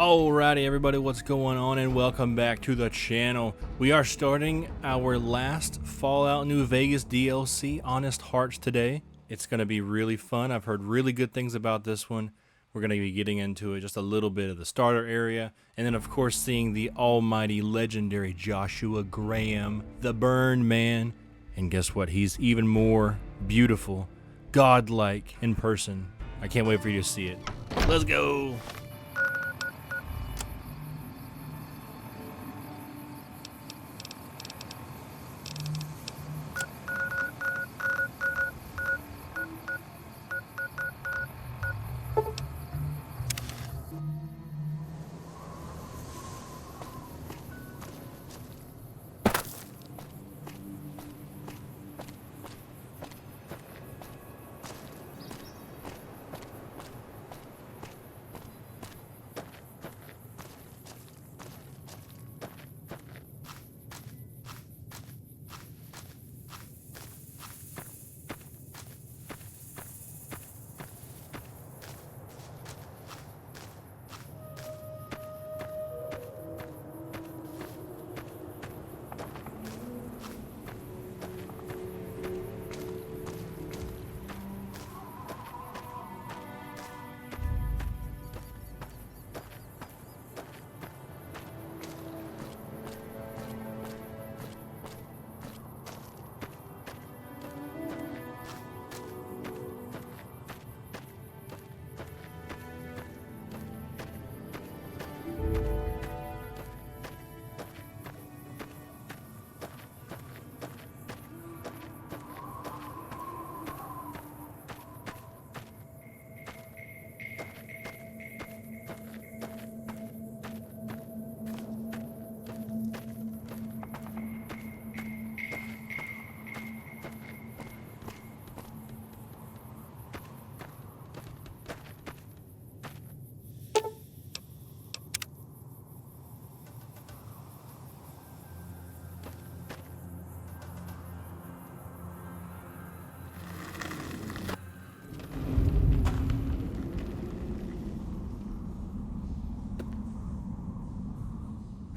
Alrighty everybody, what's going on, and welcome back to the channel. We are starting our last Fallout New Vegas DLC, Honest Hearts, today. It's going to be really fun. I've heard really good things about this one. We're going to be getting into it, just a little bit of the starter area, and then of course seeing the almighty legendary Joshua Graham, the Burn Man. And guess what? He's even more beautiful, godlike in person. I can't wait for you to see it. Let's go!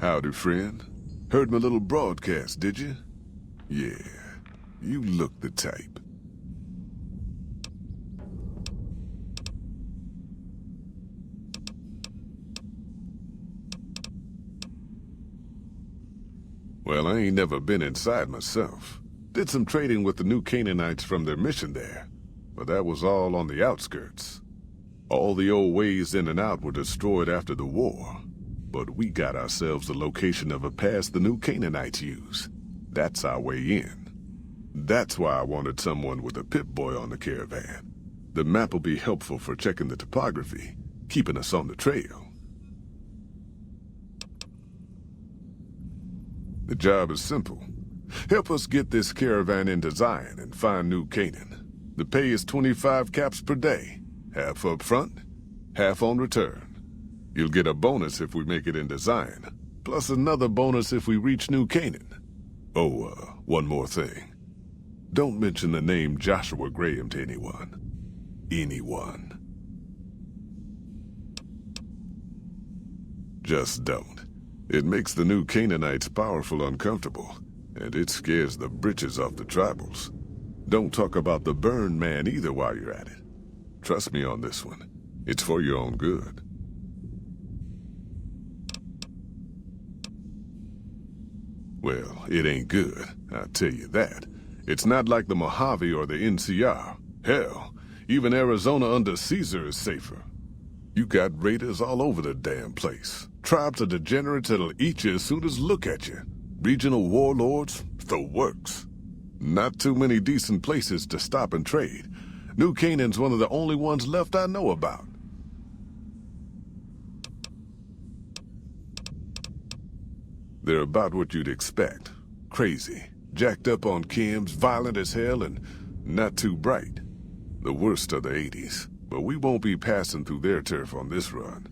Howdy, friend. Heard my little broadcast, did you? Yeah, you look the type. Well, I ain't never been inside myself. Did some trading with the new Canaanites from their mission there, but that was all on the outskirts. All the old ways in and out were destroyed after the war. But we got ourselves the location of a pass the new Canaanites use. That's our way in. That's why I wanted someone with a Pip-Boy on the caravan. The map will be helpful for checking the topography, keeping us on the trail. The job is simple. Help us get this caravan into Zion and find New Canaan. The pay is 25 caps per day, half up front, half on return. You'll get a bonus if we make it into Zion, plus another bonus if we reach New Canaan. Oh, one more thing. Don't mention the name Joshua Graham to anyone. Anyone. Just don't. It makes the new Canaanites powerful uncomfortable, and it scares the britches off the tribals. Don't talk about the Burn Man either while you're at it. Trust me on this one. It's for your own good. Well, it ain't good, I'll tell you that. It's not like the Mojave or the NCR. Hell, even Arizona under Caesar is safer. You got raiders all over the damn place. Tribes of degenerates that'll eat you as soon as look at you. Regional warlords, the works. Not too many decent places to stop and trade. New Canaan's one of the only ones left I know about. They're about what you'd expect. Crazy, jacked up on chems, violent as hell, and not too bright. The worst of the 80s, but we won't be passing through their turf on this run.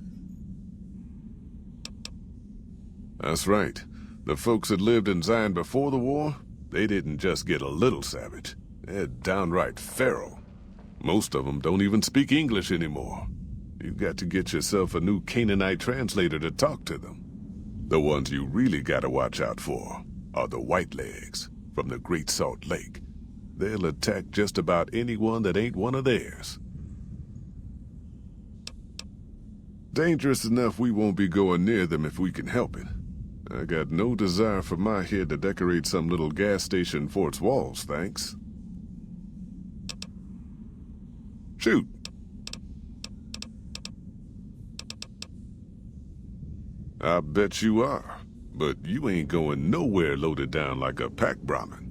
That's right. The folks that lived in Zion before the war, they didn't just get a little savage. They're downright feral. Most of them don't even speak English anymore. You got to get yourself a new Canaanite translator to talk to them. The ones you really gotta watch out for are the Whitelegs from the Great Salt Lake. They'll attack just about anyone that ain't one of theirs. Dangerous enough we won't be going near them if we can help it. I got no desire for my head to decorate some little gas station fort's walls, thanks. Shoot! I bet you are, but you ain't going nowhere loaded down like a pack Brahmin.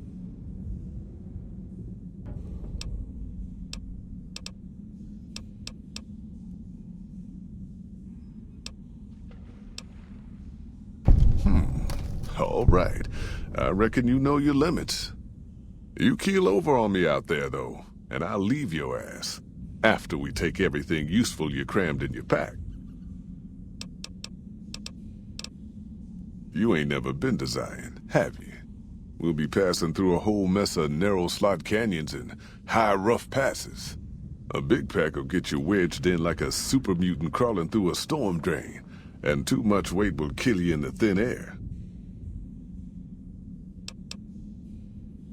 All right. I reckon you know your limits. You keel over on me out there, though, and I'll leave your ass after we take everything useful you crammed in your pack. You ain't never been to Zion, have you? We'll be passing through a whole mess of narrow slot canyons and high rough passes. A big pack will get you wedged in like a super mutant crawling through a storm drain, and too much weight will kill you in the thin air.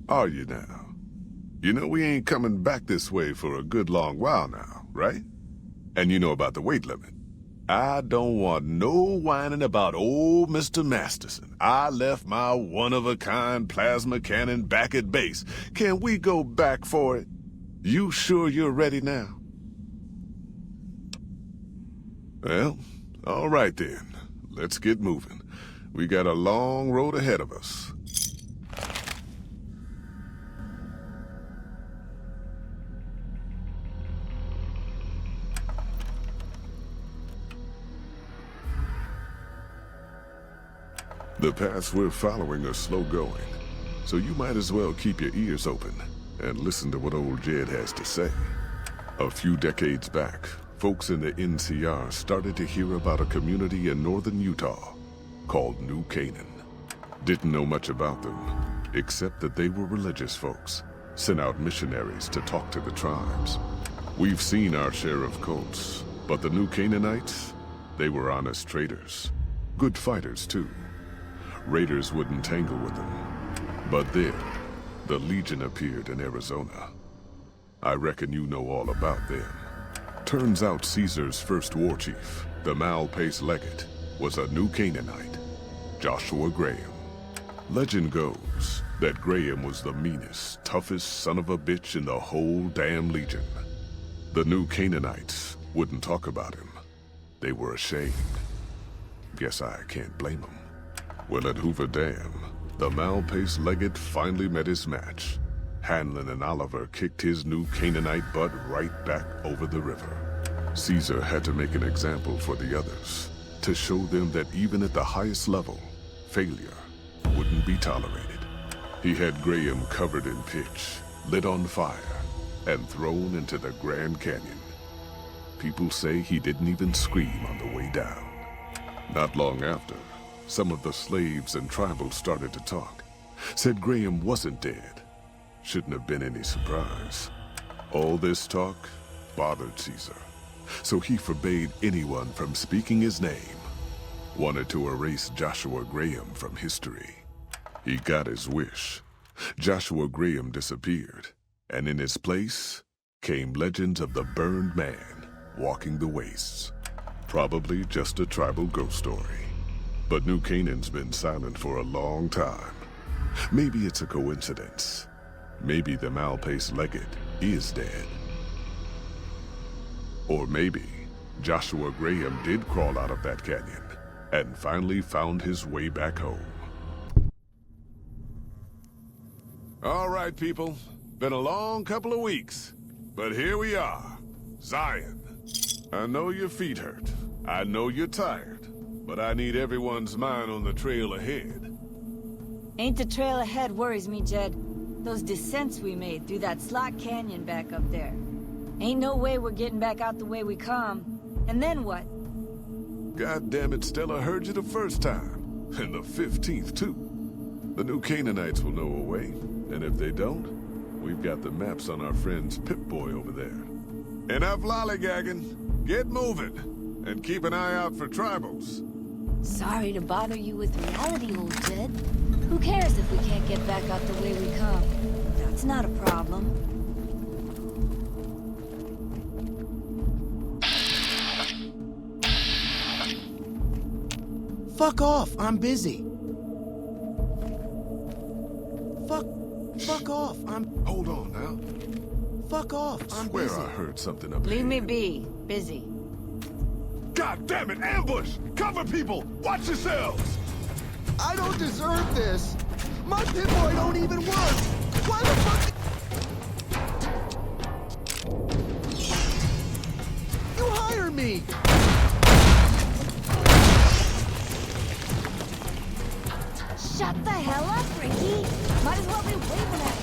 Are you now? You know we ain't coming back this way for a good long while now, right? And you know about the weight limit. I don't want no whining about old Mr. Masterson. I left my one-of-a-kind plasma cannon back at base. Can we go back for it? You sure you're ready now? Well, all right then. Let's get moving. We got a long road ahead of us. The paths we're following are slow going, so you might as well keep your ears open and listen to what old Jed has to say. A few decades back, folks in the NCR started to hear about a community in northern Utah called New Canaan. Didn't know much about them, except that they were religious folks, sent out missionaries to talk to the tribes. We've seen our share of cults, but the New Canaanites, they were honest traders. Good fighters, too. Raiders wouldn't tangle with them. But then, the Legion appeared in Arizona. I reckon you know all about them. Turns out Caesar's first war chief, the Malpace Legate, was a New Canaanite, Joshua Graham. Legend goes that Graham was the meanest, toughest son of a bitch in the whole damn Legion. The New Canaanites wouldn't talk about him. They were ashamed. Guess I can't blame them. Well, at Hoover Dam, the Malpace Legate finally met his match. Hanlon and Oliver kicked his New Canaanite butt right back over the river. Caesar had to make an example for the others, to show them that even at the highest level, failure wouldn't be tolerated. He had Graham covered in pitch, lit on fire, and thrown into the Grand Canyon. People say he didn't even scream on the way down. Not long after, some of the slaves and tribals started to talk. Said Graham wasn't dead. Shouldn't have been any surprise. All this talk bothered Caesar, so he forbade anyone from speaking his name. Wanted to erase Joshua Graham from history. He got his wish. Joshua Graham disappeared, and in his place came legends of the burned man walking the wastes. Probably just a tribal ghost story. But New Canaan's been silent for a long time. Maybe it's a coincidence. Maybe the Malpace Legate is dead. Or maybe Joshua Graham did crawl out of that canyon and finally found his way back home. All right, people. Been a long couple of weeks, but here we are, Zion. I know your feet hurt. I know you're tired. But I need everyone's mind on the trail ahead. Ain't the trail ahead worries me, Jed. Those descents we made through that slot canyon back up there. Ain't no way we're getting back out the way we come. And then what? God damn it, Stella heard you the first time. And the 15th, too. The New Canaanites will know a way. And if they don't, we've got the maps on our friend's Pip-Boy over there. Enough lollygagging. Get moving, and keep an eye out for tribals. Sorry to bother you with reality, old Jed. Who cares if we can't get back out the way we come? That's not a problem. Fuck off, I'm busy. Fuck off, Hold on now. fuck off, I'm Swear busy. I heard something up Leave here. me be. Busy. God damn it, ambush! Cover people! Watch yourselves! I don't deserve this. My pit-boy don't even work. Why the fuck? You hire me. Shut the hell up, Ricky! Might as well be waving at it.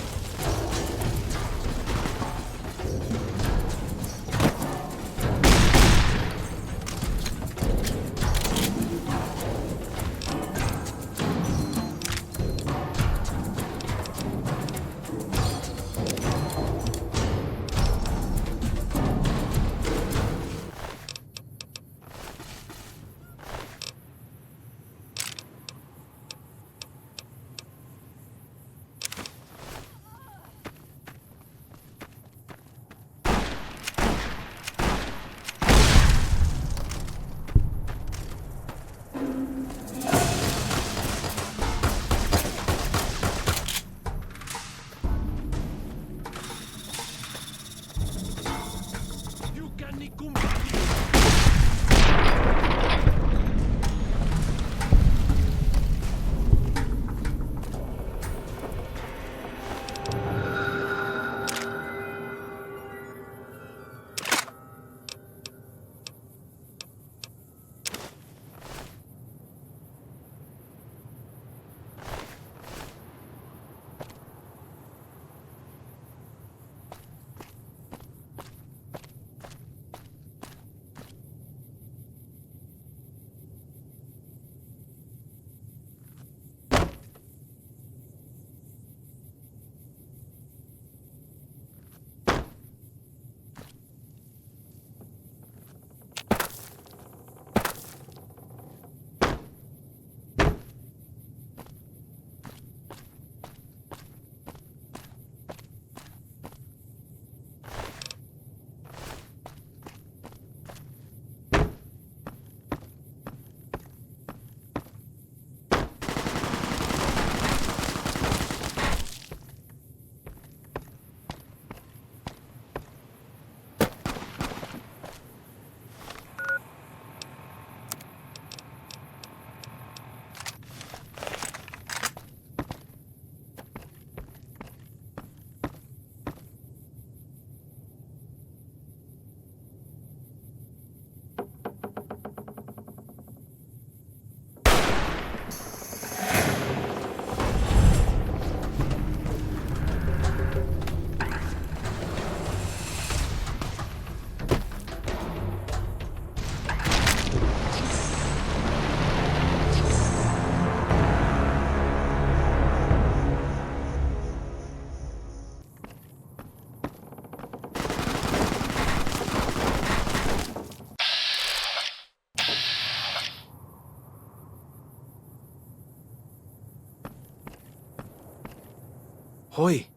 Hoy,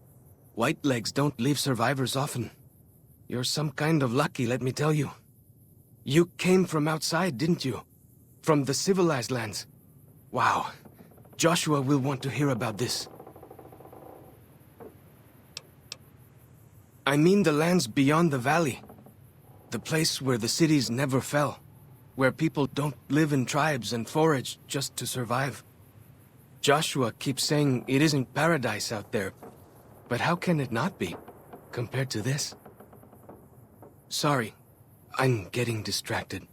white legs don't leave survivors often. You're some kind of lucky, let me tell you. You came from outside, didn't you? From the civilized lands. Wow. Joshua will want to hear about this. I mean the lands beyond the valley. The place where the cities never fell. Where people don't live in tribes and forage just to survive. Joshua keeps saying it isn't paradise out there. But how can it not be, compared to this? Sorry, I'm getting distracted.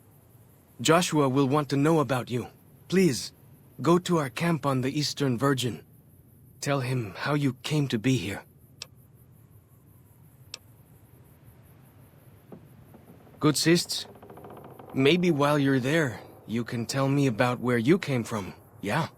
Joshua will want to know about you. Please, go to our camp on the Eastern Virgin. Tell him how you came to be here. Good sists. Maybe while you're there, you can tell me about where you came from, yeah?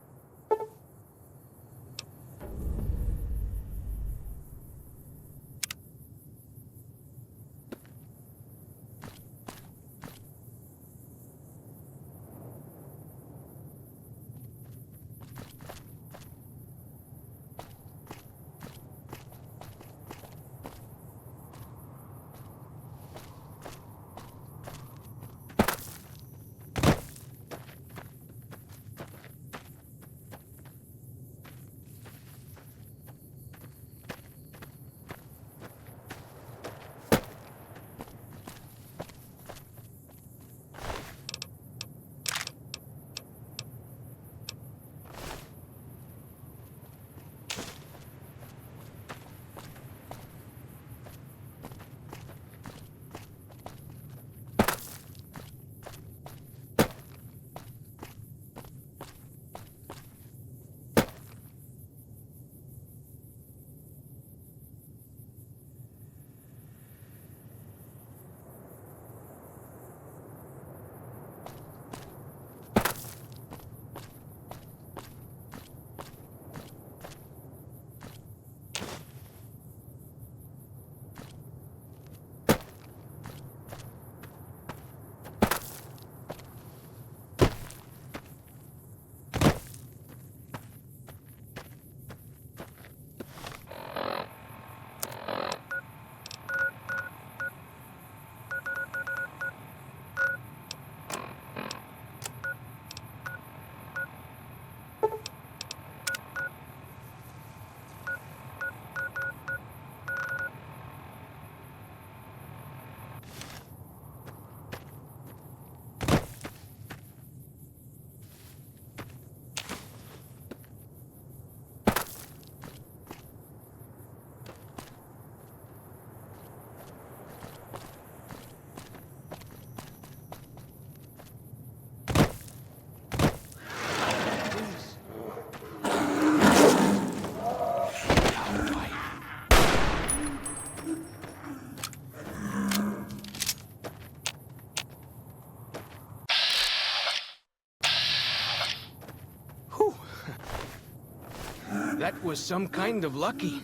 That was some kind of lucky.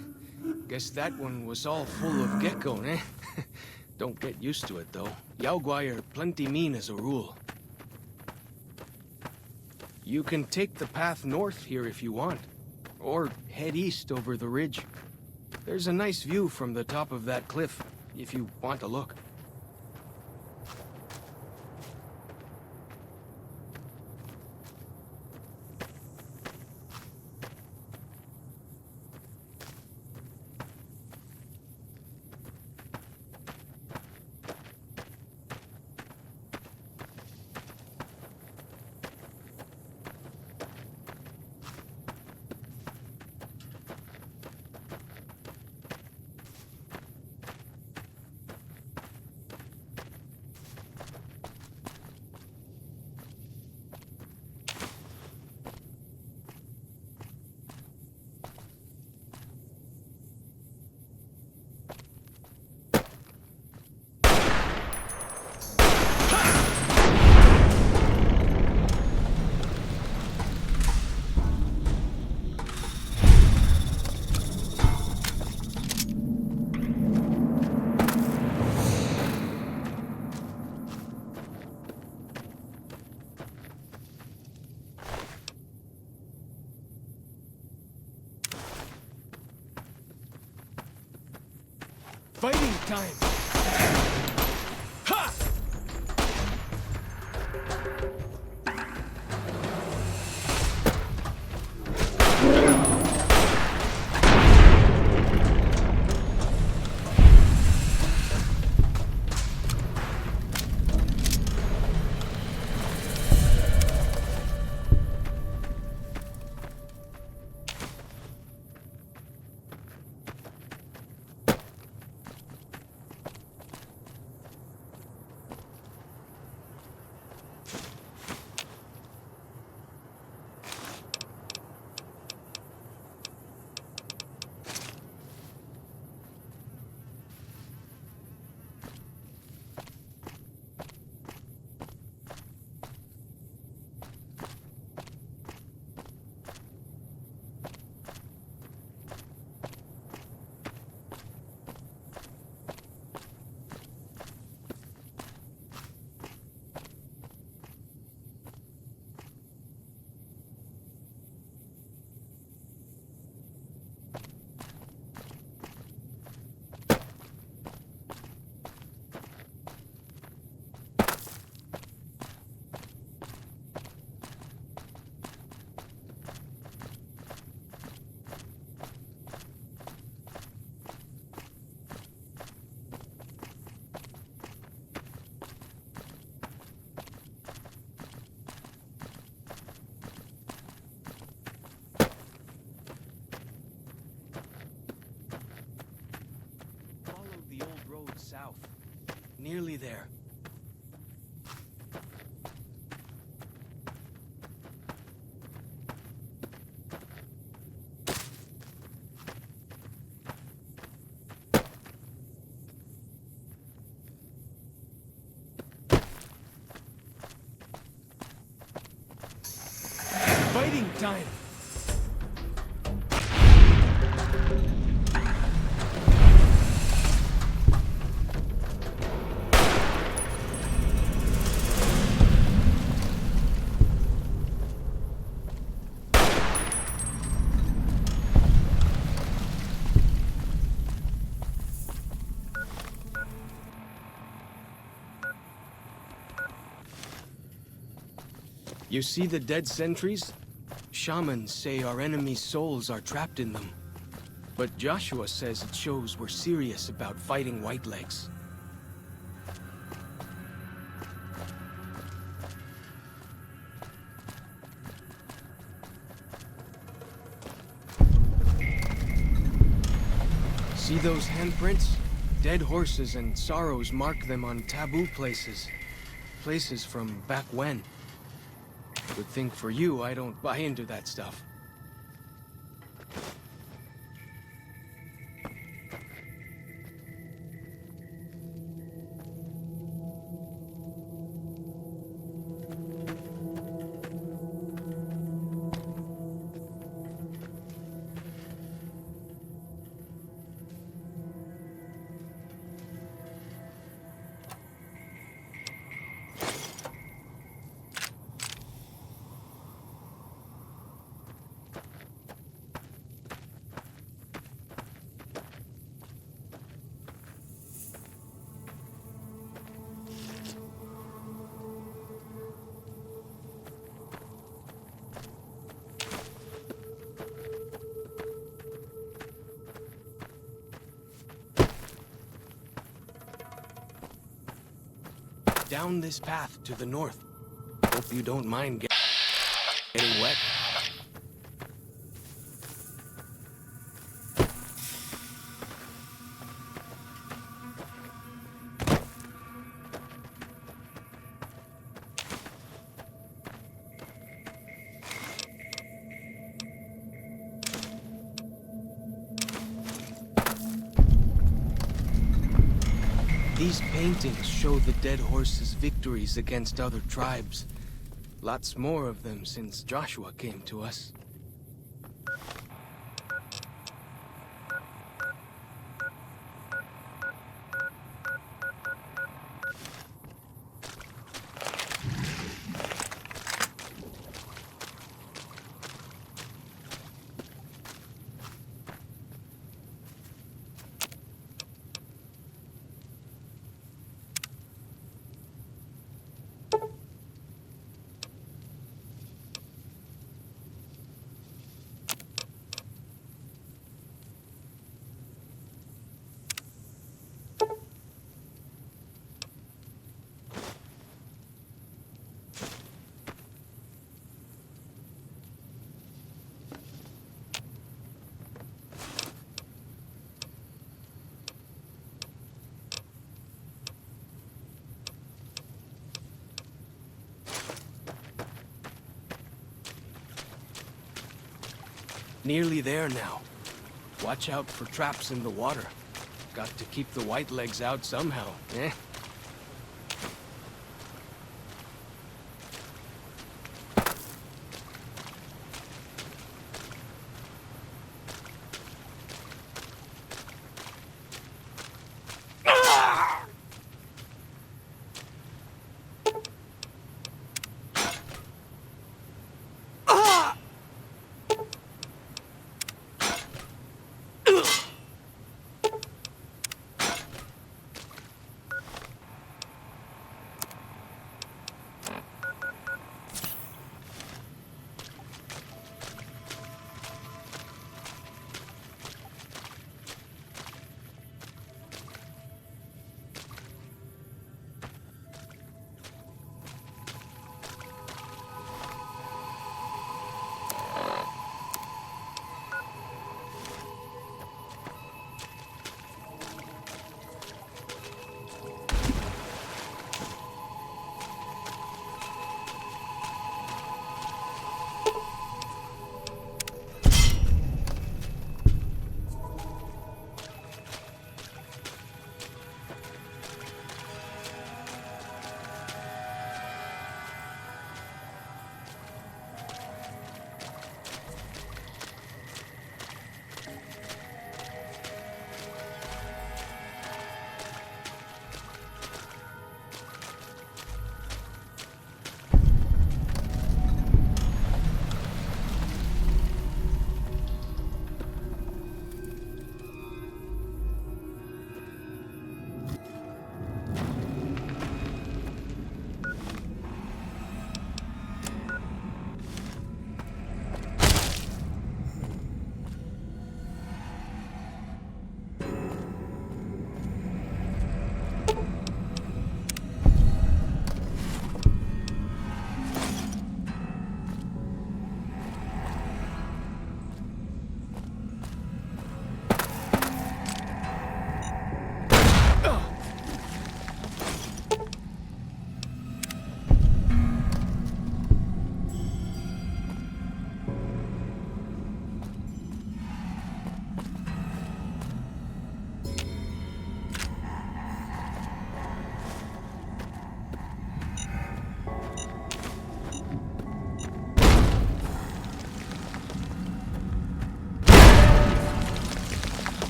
Guess that one was all full of gecko, eh? Don't get used to it, though. Yaoguai are plenty mean as a rule. You can take the path north here if you want, or head east over the ridge. There's a nice view from the top of that cliff, if you want to look. Fighting time! Ha! South. Nearly there. Fighting time! You see the dead sentries? Shamans say our enemies' souls are trapped in them. But Joshua says it shows we're serious about fighting Whitelegs. See those handprints? Dead horses and sorrows mark them on taboo places. Places from back when. Good thing for you, I don't buy into that stuff. Down this path to the north. Hope you don't mind getting wet. These paintings show the dead horse's victories against other tribes. Lots more of them since Joshua came to us. Nearly there now. Watch out for traps in the water. Got to keep the white legs out somehow, eh?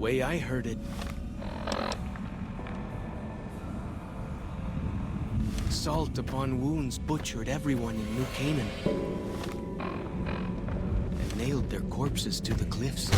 Way I heard it, salt upon wounds butchered everyone in New Canaan. nailed their corpses to the cliffs.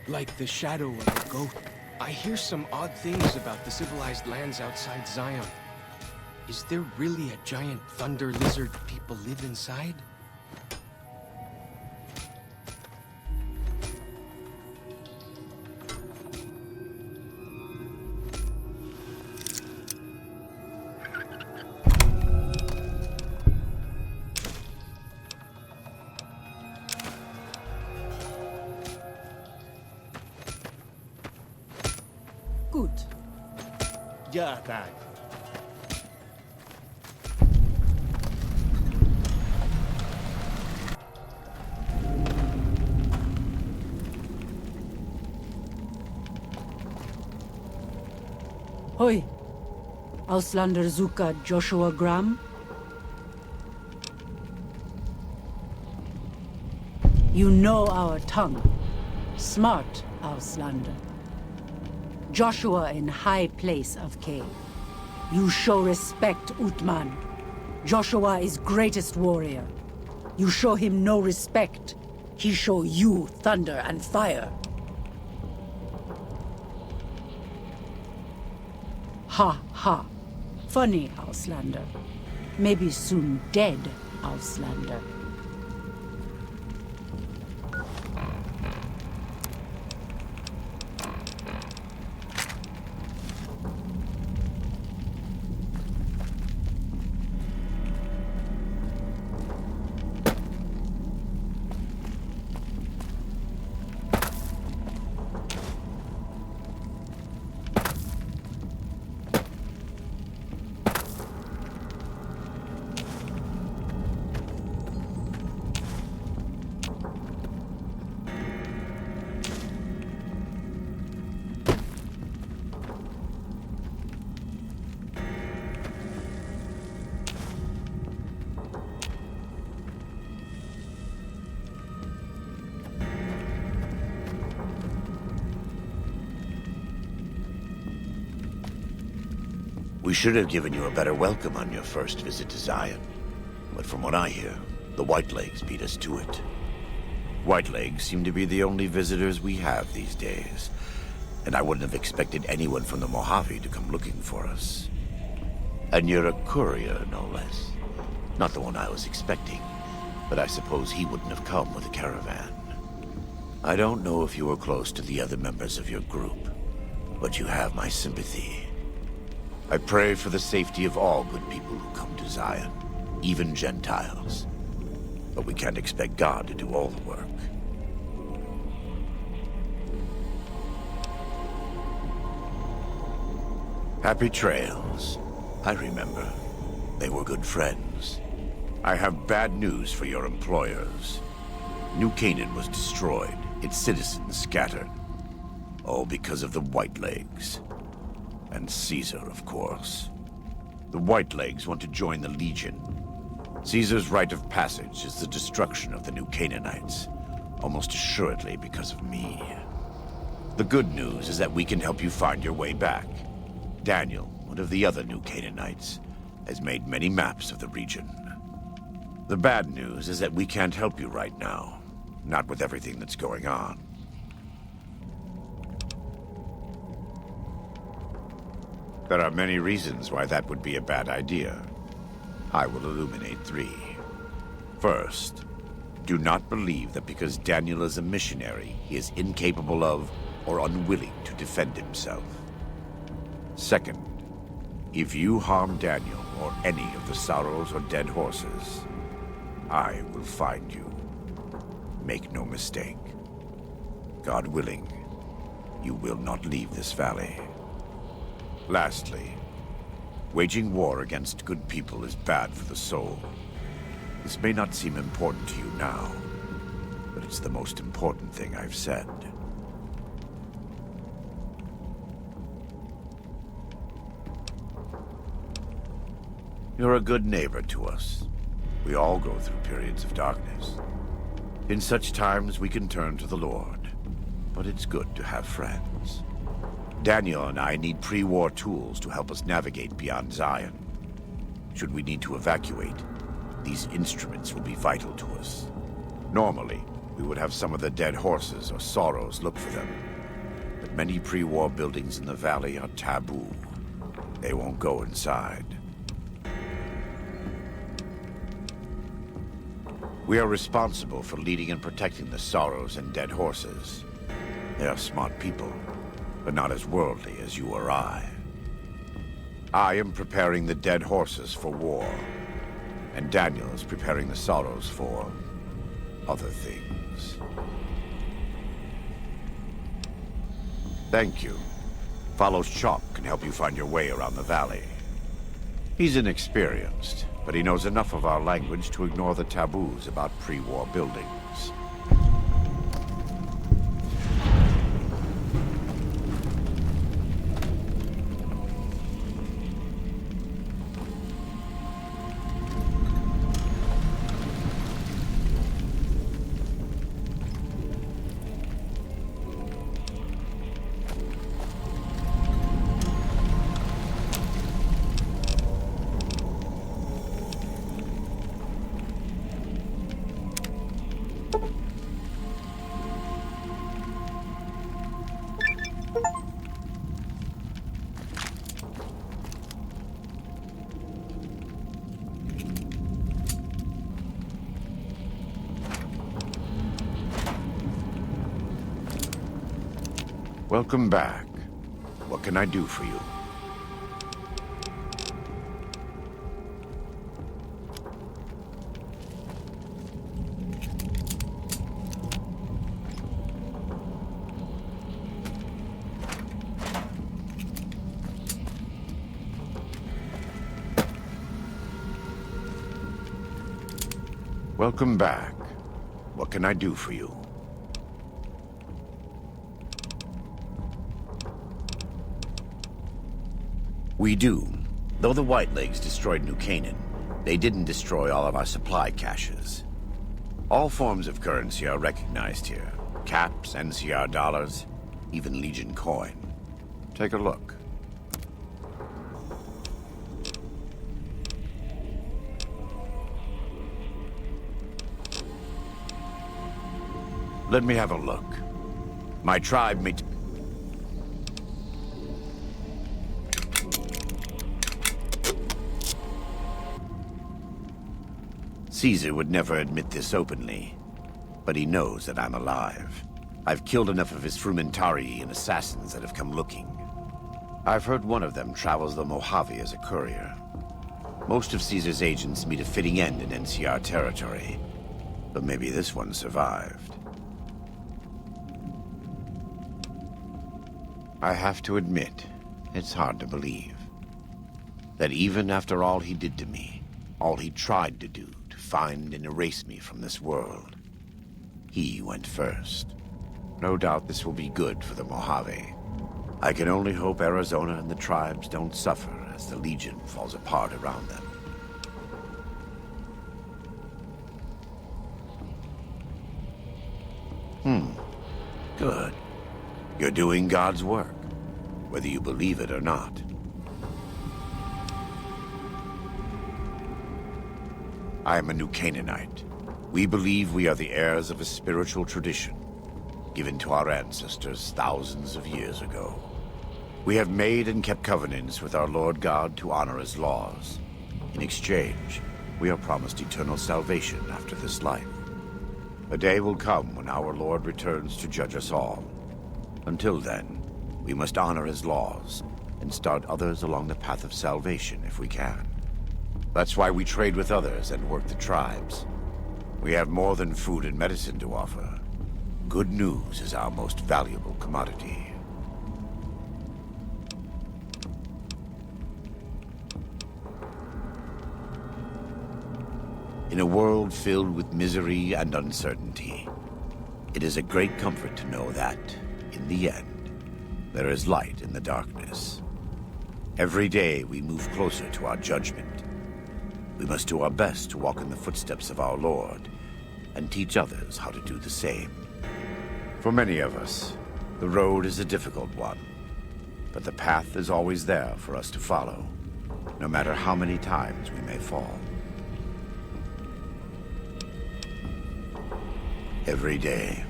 like the shadow of a goat. I hear some odd things about the civilized lands outside Zion. Is there really a giant thunder lizard people live inside? Gut. Ja, tak. Hoi. Auslander Zuka Joshua Graham? You know our tongue. Smart, Auslander. Joshua in high place of Cain. You show respect, Utman. Joshua is greatest warrior. You show him no respect. He show you thunder and fire. Ha ha. Funny, Auslander. Maybe soon dead, Auslander. We should have given you a better welcome on your first visit to Zion. But from what I hear, the Whitelegs beat us to it. Whitelegs seem to be the only visitors we have these days, and I wouldn't have expected anyone from the Mojave to come looking for us. And you're a courier, no less. Not the one I was expecting, but I suppose he wouldn't have come with a caravan. I don't know if you were close to the other members of your group, but you have my sympathy. I pray for the safety of all good people who come to Zion, even Gentiles. But we can't expect God to do all the work. Happy trails. I remember. They were good friends. I have bad news for your employers. New Canaan was destroyed, its citizens scattered. All because of the Whitelegs. And Caesar, of course. The Whitelegs want to join the Legion. Caesar's rite of passage is the destruction of the new Canaanites, almost assuredly because of me. The good news is that we can help you find your way back. Daniel, one of the other new Canaanites, has made many maps of the region. The bad news is that we can't help you right now, not with everything that's going on. There are many reasons why that would be a bad idea. I will illuminate 3. First, do not believe that because Daniel is a missionary, he is incapable of or unwilling to defend himself. Second, if you harm Daniel or any of the sorrows or dead horses, I will find you. Make no mistake. God willing, you will not leave this valley. Lastly, waging war against good people is bad for the soul. This may not seem important to you now, but it's the most important thing I've said. You're a good neighbor to us. We all go through periods of darkness. In such times, we can turn to the Lord, but it's good to have friends. Daniel and I need pre-war tools to help us navigate beyond Zion. Should we need to evacuate, these instruments will be vital to us. Normally, we would have some of the dead horses or sorrows look for them. But many pre-war buildings in the valley are taboo. They won't go inside. We are responsible for leading and protecting the sorrows and dead horses. They are smart people, but not as worldly as you or I. I am preparing the dead horses for war, and Daniel is preparing the sorrows for other things. Thank you. Follow's Chalk can help you find your way around the valley. He's inexperienced, but he knows enough of our language to ignore the taboos about pre-war buildings. Welcome back. What can I do for you? Welcome back. What can I do for you? We do. Though the Whitelegs destroyed New Canaan, they didn't destroy all of our supply caches. All forms of currency are recognized here. Caps, NCR dollars, even Legion coin. Take a look. Let me have a look. My tribe may... Caesar would never admit this openly, but he knows that I'm alive. I've killed enough of his frumentarii and assassins that have come looking. I've heard one of them travels the Mojave as a courier. Most of Caesar's agents meet a fitting end in NCR territory, but maybe this one survived. I have to admit, it's hard to believe that even after all he did to me, all he tried to do to find and erase me from this world, he went first. No doubt this will be good for the Mojave. I can only hope Arizona and the tribes don't suffer as the Legion falls apart around them. Good. You're doing God's work, whether you believe it or not. I am a new Canaanite. We believe we are the heirs of a spiritual tradition given to our ancestors thousands of years ago. We have made and kept covenants with our Lord God to honor his laws. In exchange, we are promised eternal salvation after this life. A day will come when our Lord returns to judge us all. Until then, we must honor his laws and start others along the path of salvation if we can. That's why we trade with others and work the tribes. We have more than food and medicine to offer. Good news is our most valuable commodity. In a world filled with misery and uncertainty, it is a great comfort to know that, in the end, there is light in the darkness. Every day we move closer to our judgment. We must do our best to walk in the footsteps of our Lord and teach others how to do the same. For many of us, the road is a difficult one, but the path is always there for us to follow, no matter how many times we may fall. Every day.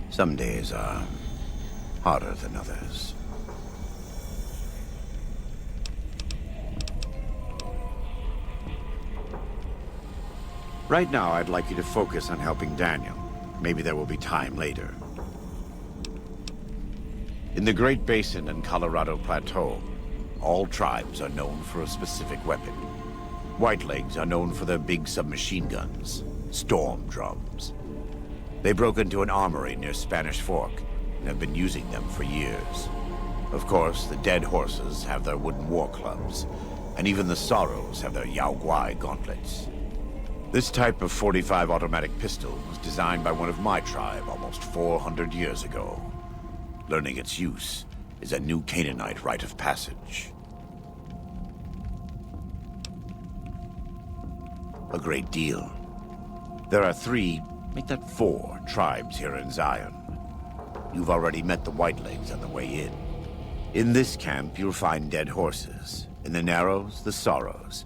Some days are harder than others. Right now, I'd like you to focus on helping Daniel. Maybe there will be time later. In the Great Basin and Colorado Plateau, all tribes are known for a specific weapon. Whitelegs are known for their big submachine guns, storm drums. They broke into an armory near Spanish Fork and have been using them for years. Of course, the Dead Horses have their wooden war clubs, and even the Sorrows have their Yao Guai gauntlets. This type of .45 automatic pistol was designed by one of my tribe almost 400 years ago. Learning its use is a new Canaanite rite of passage. A great deal. There are 3, make that 4, tribes here in Zion. You've already met the Whitelegs on the way in. In this camp, you'll find Dead Horses. In the Narrows, the Sorrows.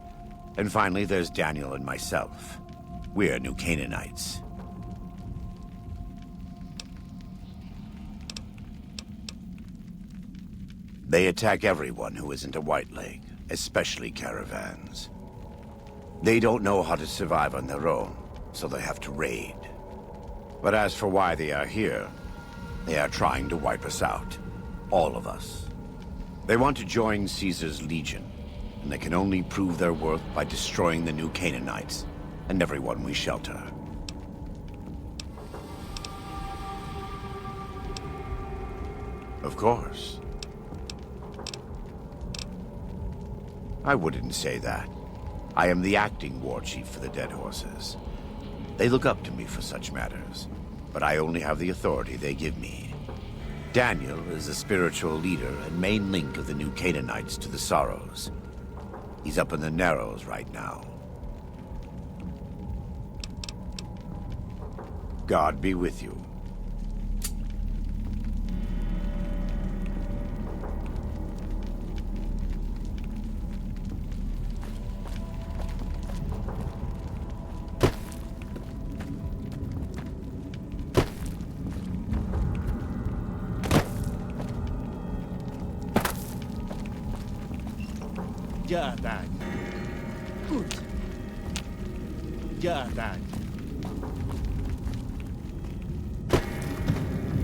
And finally, there's Daniel and myself. We're new Canaanites. They attack everyone who isn't a Whiteleg, especially caravans. They don't know how to survive on their own, so they have to raid. But as for why they are here, they are trying to wipe us out. All of us. They want to join Caesar's legion, and they can only prove their worth by destroying the new Canaanites and everyone we shelter. Of course. I wouldn't say that. I am the acting war chief for the Dead Horses. They look up to me for such matters, but I only have the authority they give me. Daniel is the spiritual leader and main link of the new Canaanites to the Sorrows. He's up in the Narrows right now. God be with you. Ja, Dad. Gut. Ja, Dad.